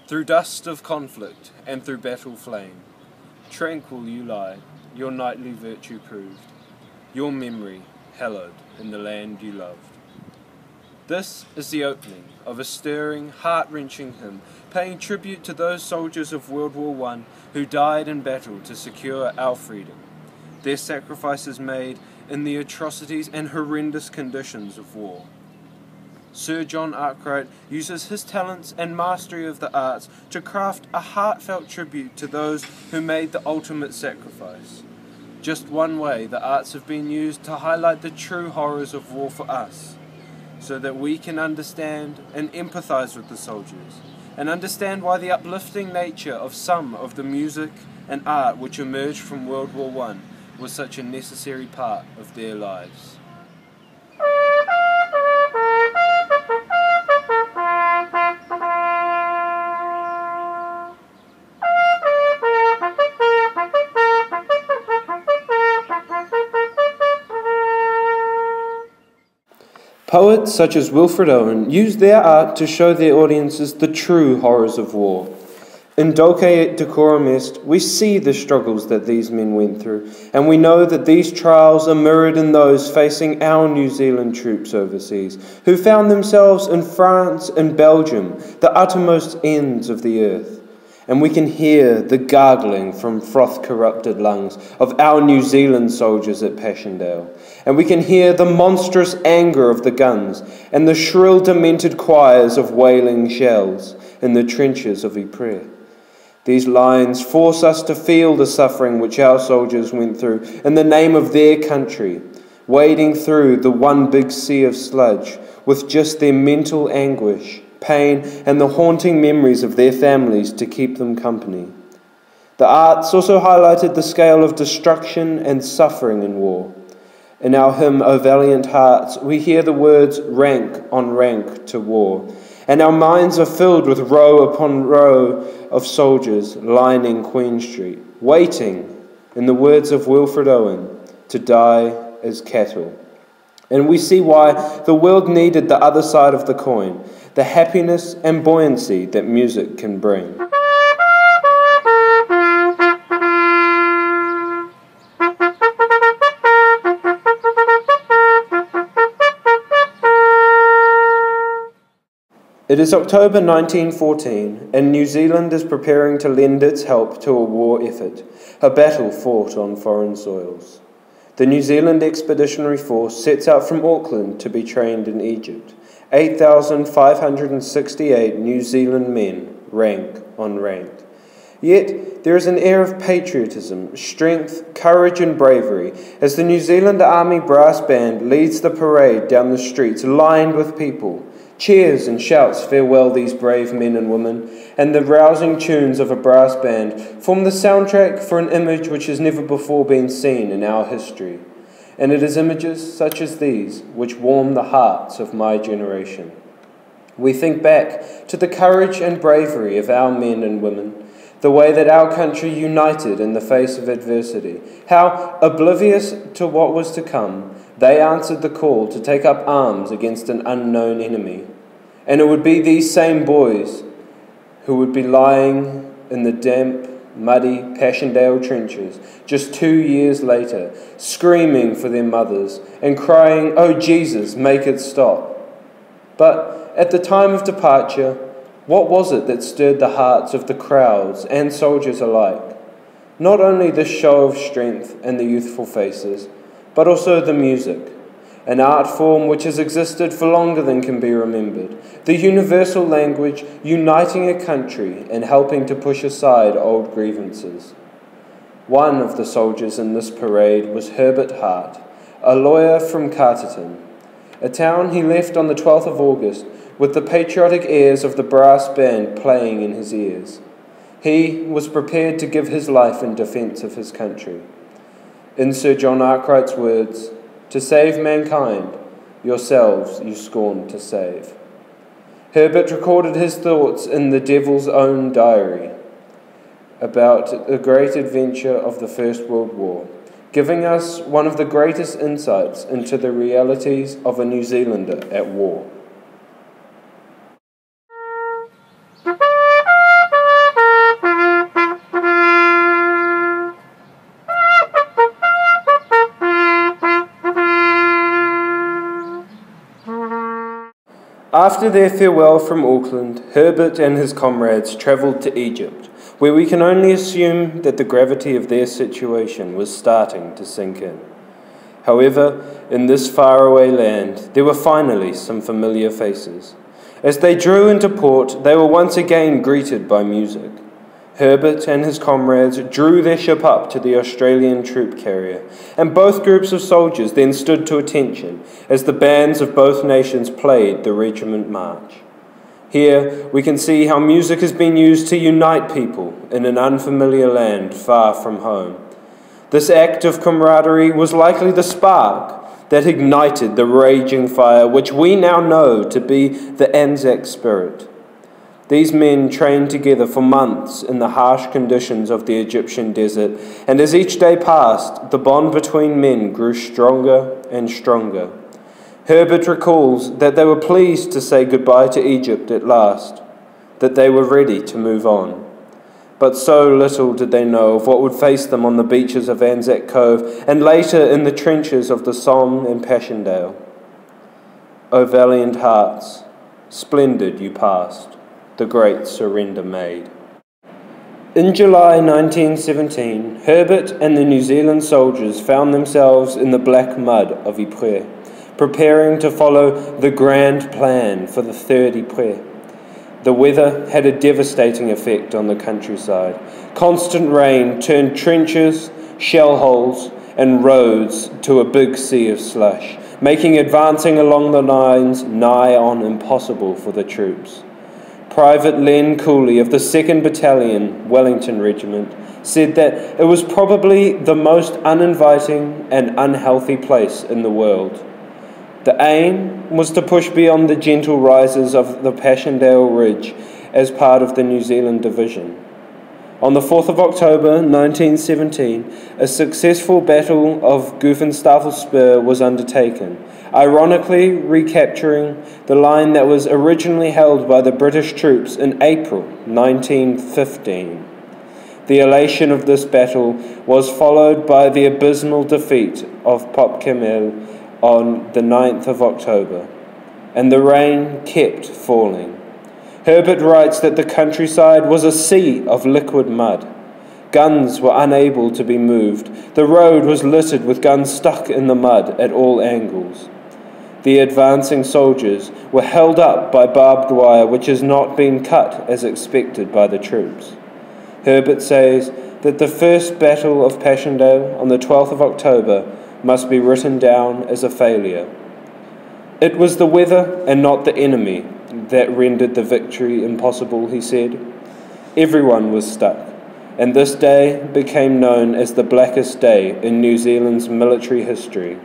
Through dust of conflict and through battle flame, tranquil you lie, your knightly virtue proved, your memory hallowed in the land you loved. This is the opening of a stirring, heart-wrenching hymn, paying tribute to those soldiers of World War I who died in battle to secure our freedom, their sacrifices made in the atrocities and horrendous conditions of war. Sir John Arkwright uses his talents and mastery of the arts to craft a heartfelt tribute to those who made the ultimate sacrifice. Just one way the arts have been used to highlight the true horrors of war for us, so that we can understand and empathize with the soldiers, and understand why the uplifting nature of some of the music and art which emerged from World War I was such a necessary part of their lives. Poets such as Wilfred Owen used their art to show their audiences the true horrors of war. In Dulce et Decorum Est, we see the struggles that these men went through, and we know that these trials are mirrored in those facing our New Zealand troops overseas, who found themselves in France and Belgium, the uttermost ends of the earth. And we can hear the gargling from froth-corrupted lungs of our New Zealand soldiers at Passchendaele. And we can hear the monstrous anger of the guns and the shrill, demented choirs of wailing shells in the trenches of Ypres. These lines force us to feel the suffering which our soldiers went through in the name of their country, wading through the one big sea of sludge with just their mental anguish, pain, and the haunting memories of their families to keep them company. The arts also highlighted the scale of destruction and suffering in war. In our hymn, O Valiant Hearts, we hear the words rank on rank to war, and our minds are filled with row upon row of soldiers lining Queen Street, waiting, in the words of Wilfred Owen, to die as cattle. And we see why the world needed the other side of the coin, the happiness and buoyancy that music can bring. It is October 1914, and New Zealand is preparing to lend its help to a war effort, a battle fought on foreign soils. The New Zealand Expeditionary Force sets out from Auckland to be trained in Egypt. 8,568 New Zealand men, rank on rank. Yet there is an air of patriotism, strength, courage and bravery as the New Zealand Army Brass Band leads the parade down the streets lined with people. Cheers and shouts farewell these brave men and women, and the rousing tunes of a brass band form the soundtrack for an image which has never before been seen in our history. And it is images such as these which warm the hearts of my generation. We think back to the courage and bravery of our men and women, the way that our country united in the face of adversity, how, oblivious to what was to come, they answered the call to take up arms against an unknown enemy. And it would be these same boys who would be lying in the damp, muddy Passchendaele trenches just 2 years later, screaming for their mothers and crying, "Oh Jesus, make it stop." But at the time of departure, what was it that stirred the hearts of the crowds and soldiers alike? Not only the show of strength and the youthful faces, but also the music, an art form which has existed for longer than can be remembered, the universal language uniting a country and helping to push aside old grievances. One of the soldiers in this parade was Herbert Hart, a lawyer from Carterton, a town he left on the 12th of August with the patriotic airs of the brass band playing in his ears. He was prepared to give his life in defence of his country. In Sir John Arkwright's words, "To save mankind, yourselves you scorn to save." Herbert recorded his thoughts in the Devil's Own Diary about the great adventure of the First World War, giving us one of the greatest insights into the realities of a New Zealander at war. After their farewell from Auckland, Herbert and his comrades travelled to Egypt, where we can only assume that the gravity of their situation was starting to sink in. However, in this faraway land, there were finally some familiar faces. As they drew into port, they were once again greeted by music. Herbert and his comrades drew their ship up to the Australian troop carrier, and both groups of soldiers then stood to attention as the bands of both nations played the regiment march. Here we can see how music has been used to unite people in an unfamiliar land far from home. This act of camaraderie was likely the spark that ignited the raging fire which we now know to be the Anzac spirit. These men trained together for months in the harsh conditions of the Egyptian desert, and as each day passed, the bond between men grew stronger and stronger. Herbert recalls that they were pleased to say goodbye to Egypt at last, that they were ready to move on. But so little did they know of what would face them on the beaches of Anzac Cove and later in the trenches of the Somme and Passchendaele. O valiant hearts, splendid you passed, the great surrender made. In July 1917, Herbert and the New Zealand soldiers found themselves in the black mud of Ypres, preparing to follow the grand plan for the third Ypres. The weather had a devastating effect on the countryside. Constant rain turned trenches, shell holes, and roads to a big sea of slush, making advancing along the lines nigh on impossible for the troops. Private Len Cooley of the 2nd Battalion, Wellington Regiment, said that it was probably the most uninviting and unhealthy place in the world. The aim was to push beyond the gentle rises of the Passchendaele Ridge as part of the New Zealand Division. On the 4th of October 1917, a successful battle of Guffenstaffel Spur was undertaken, ironically recapturing the line that was originally held by the British troops in April 1915. The elation of this battle was followed by the abysmal defeat of Passchendaele on the 9th of October, and the rain kept falling. Herbert writes that the countryside was a sea of liquid mud. Guns were unable to be moved. The road was littered with guns stuck in the mud at all angles. The advancing soldiers were held up by barbed wire which has not been cut as expected by the troops. Herbert says that the first battle of Passchendaele on the 12th of October must be written down as a failure. It was the weather and not the enemy that rendered the victory impossible, he said. Everyone was stuck, and this day became known as the blackest day in New Zealand's military history.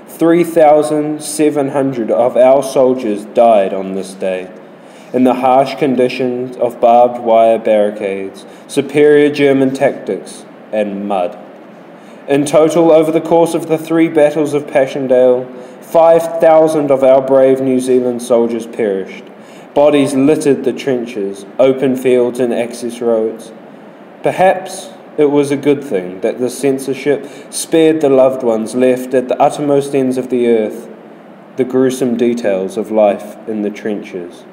3,700 of our soldiers died on this day, in the harsh conditions of barbed wire barricades, superior German tactics, and mud. In total, over the course of the 3 battles of Passchendaele, 5,000 of our brave New Zealand soldiers perished. Bodies littered the trenches, open fields and access roads. Perhaps it was a good thing that the censorship spared the loved ones left at the uttermost ends of the earth the gruesome details of life in the trenches.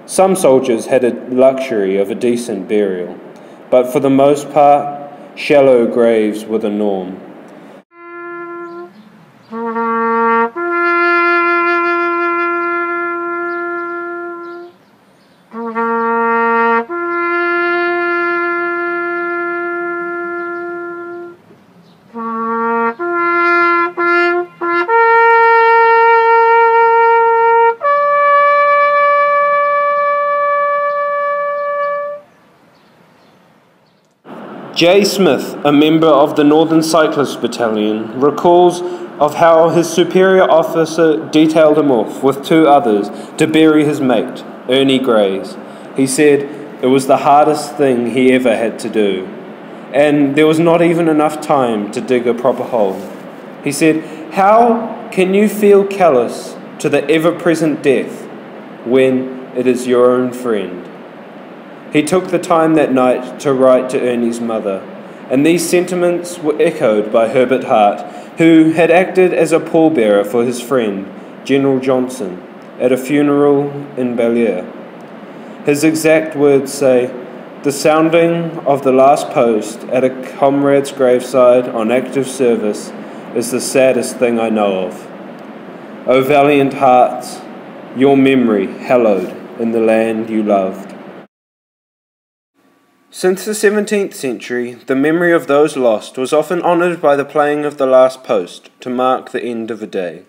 Some soldiers had a luxury of a decent burial, but for the most part, shallow graves were the norm. J. Smith, a member of the Northern Cyclist Battalion, recalls of how his superior officer detailed him off with 2 others to bury his mate, Ernie Grays. He said it was the hardest thing he ever had to do, and there was not even enough time to dig a proper hole. He said, "How can you feel callous to the ever-present death when it is your own friend?" He took the time that night to write to Ernie's mother, and these sentiments were echoed by Herbert Hart, who had acted as a pallbearer for his friend, General Johnson, at a funeral in Bel-Air. His exact words say, "The sounding of the last post at a comrade's graveside on active service is the saddest thing I know of. O valiant hearts, your memory hallowed in the land you loved." Since the 17th century, the memory of those lost was often honoured by the playing of the last post to mark the end of a day,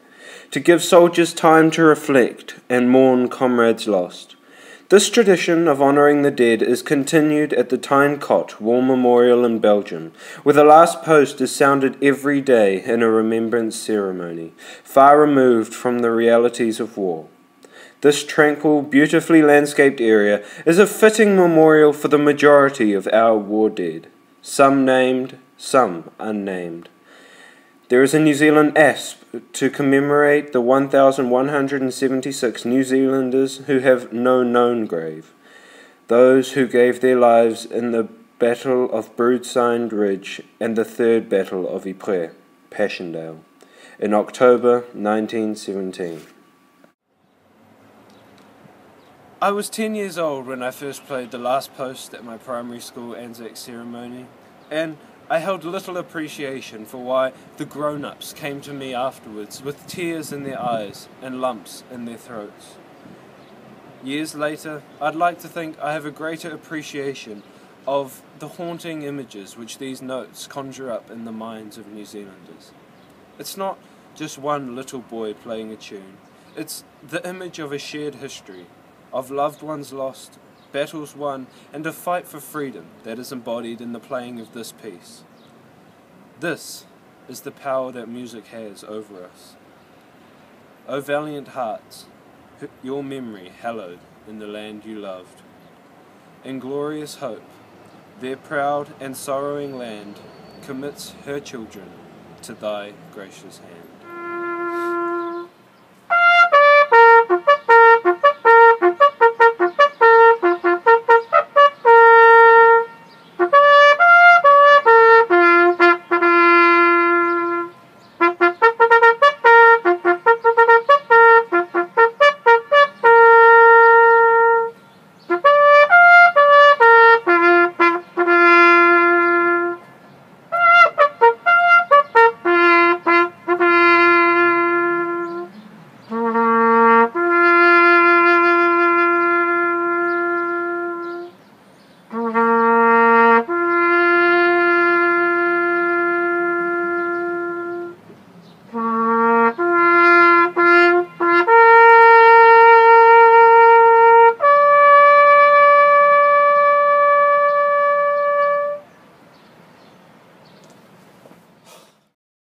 to give soldiers time to reflect and mourn comrades lost. This tradition of honouring the dead is continued at the Tyne Cot War Memorial in Belgium, where the last post is sounded every day in a remembrance ceremony, far removed from the realities of war. This tranquil, beautifully landscaped area is a fitting memorial for the majority of our war dead, some named, some unnamed. There is a New Zealand asp to commemorate the 1,176 New Zealanders who have no known grave, those who gave their lives in the Battle of Broadside Ridge and the Third Battle of Ypres, Passchendaele, in October 1917. I was 10 years old when I first played the last post at my primary school Anzac ceremony, and I held little appreciation for why the grown-ups came to me afterwards with tears in their eyes and lumps in their throats. Years later, I'd like to think I have a greater appreciation of the haunting images which these notes conjure up in the minds of New Zealanders. It's not just one little boy playing a tune. It's the image of a shared history, of loved ones lost, battles won, and a fight for freedom that is embodied in the playing of this piece. This is the power that music has over us. O valiant hearts, your memory hallowed in the land you loved. In glorious hope, their proud and sorrowing land commits her children to thy gracious hand.